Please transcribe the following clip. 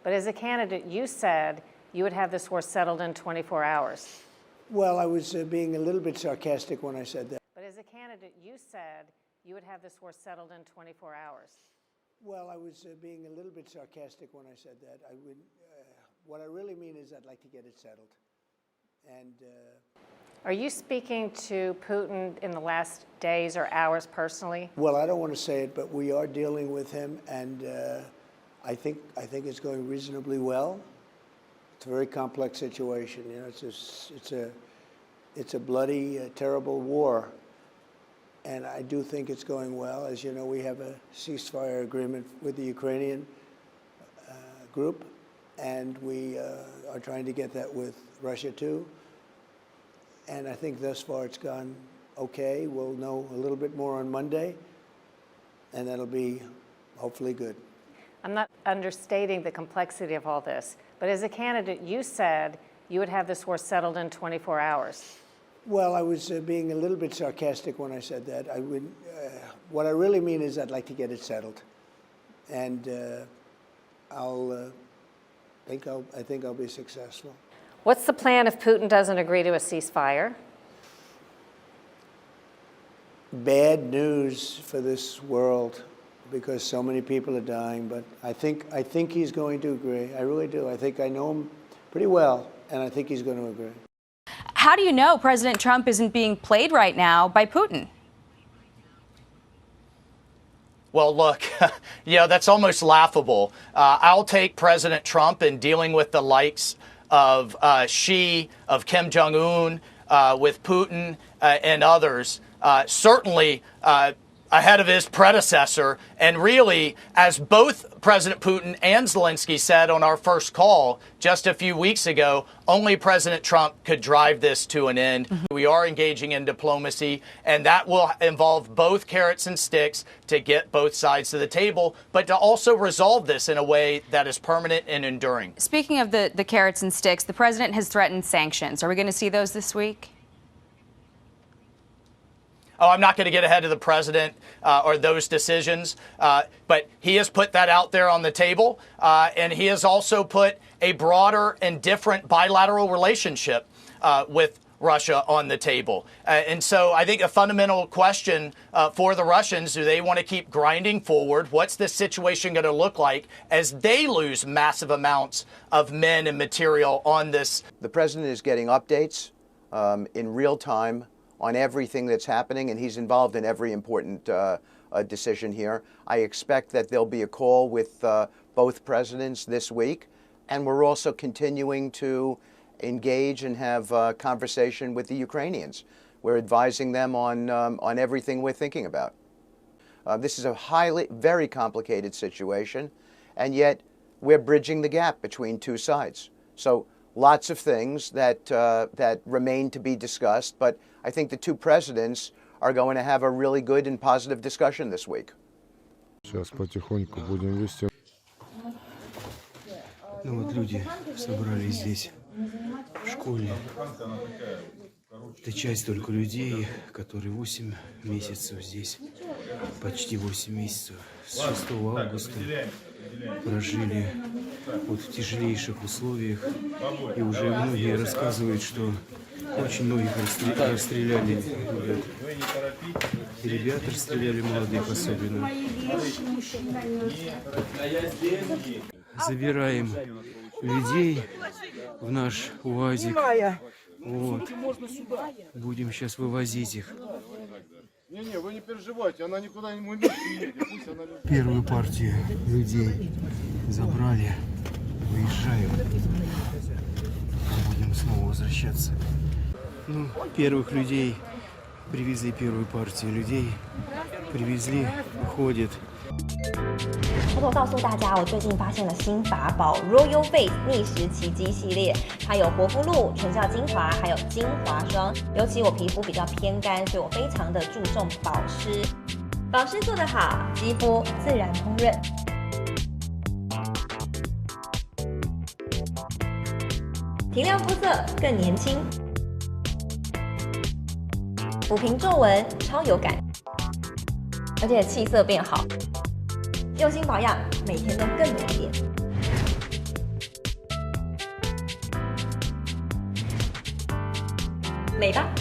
But as a candidate, you said you would have this war settled in 24 hours. Well, I was being a little bit sarcastic when I said that. But as a candidate, you said you would have this war settled in 24 hours. Well, I was being a little bit sarcastic when I said that. What I really mean is I'd like to get it settled. And are you speaking to Putin in the last days or hours personally? Well, I don't want to say it, but we are dealing with him, and I think it's going reasonably well. It's a very complex situation. You know, it's a bloody, terrible war, and I do think it's going well. As you know, we have a ceasefire agreement with the Ukrainian group, and we are trying to get that with Russia too. And I think thus far it's gone okay. We'll know a little bit more on Monday, and that'll be hopefully good. I'm not understating the complexity of all this, but as a candidate, you said you would have this war settled in 24 hours. Well, I was being a little bit sarcastic when I said that. What I really mean is I'd like to get it settled, and I think I'll be successful. What's the plan if Putin doesn't agree to a ceasefire? Bad news for this world because so many people are dying, but I think he's going to agree. I really do. I think I know him pretty well, and I think he's going to agree. How do you know President Trump isn't being played right now by Putin? Well, look, that's almost laughable. I'll take President Trump in dealing with the likes of Xi, of Kim Jong-un, with Putin and others, certainly ahead of his predecessor. And really, as both President Putin and Zelensky said on our first call just a few weeks ago, only President Trump could drive this to an end. We are engaging in diplomacy, and that will involve both carrots and sticks to get both sides to the table, but to also resolve this in a way that is permanent and enduring. Speaking of the carrots and sticks, the president has threatened sanctions. Are we going to see those this week? Oh, I'm not going to get ahead of the president or those decisions, but he has put that out there on the table, and he has also put a broader and different bilateral relationship with Russia on the table. And so I think a fundamental question for the Russians, do they want to keep grinding forward? What's this situation going to look like as they lose massive amounts of men and material on this? The president is getting updates in real time on everything that's happening, and he's involved in every important decision here. I expect that there'll be a call with both presidents this week, and we're also continuing to engage and have a conversation with the Ukrainians. We're advising them on everything we're thinking about. This is a very complicated situation, and yet we're bridging the gap between two sides. So lots of things that remain to be discussed, but I think the two presidents are going to have a really good and positive discussion this week. Сейчас потихоньку будем вести. Ну вот люди собрались здесь, в школе. Это часть только людей, которые 8 месяцев здесь, почти 8 месяцев, с 6 августа прожили вот в тяжелейших условиях. И уже многие рассказывают, что очень многих расстреляли. И ребята расстреляли, молодых особенно. Забираем людей в наш УАЗик. Вот. Будем сейчас вывозить их. Не, вы не переживайте, она никуда не уйдет. Первую партию людей забрали. Выезжаем. Будем снова возвращаться. Ну, первых людей привезли, первую партию людей привезли, уходит. 偷偷告诉大家，我最近发现了新法宝 Royal Face 逆时奇迹系列，它有活肤露、全效精华，还有精华霜。尤其我皮肤比较偏干，所以我非常的注重保湿。保湿做得好，肌肤自然烹润。提亮肤色更年轻，抚平皱纹超有感，而且气色变好。用心保养，每天都更美丽。美吧。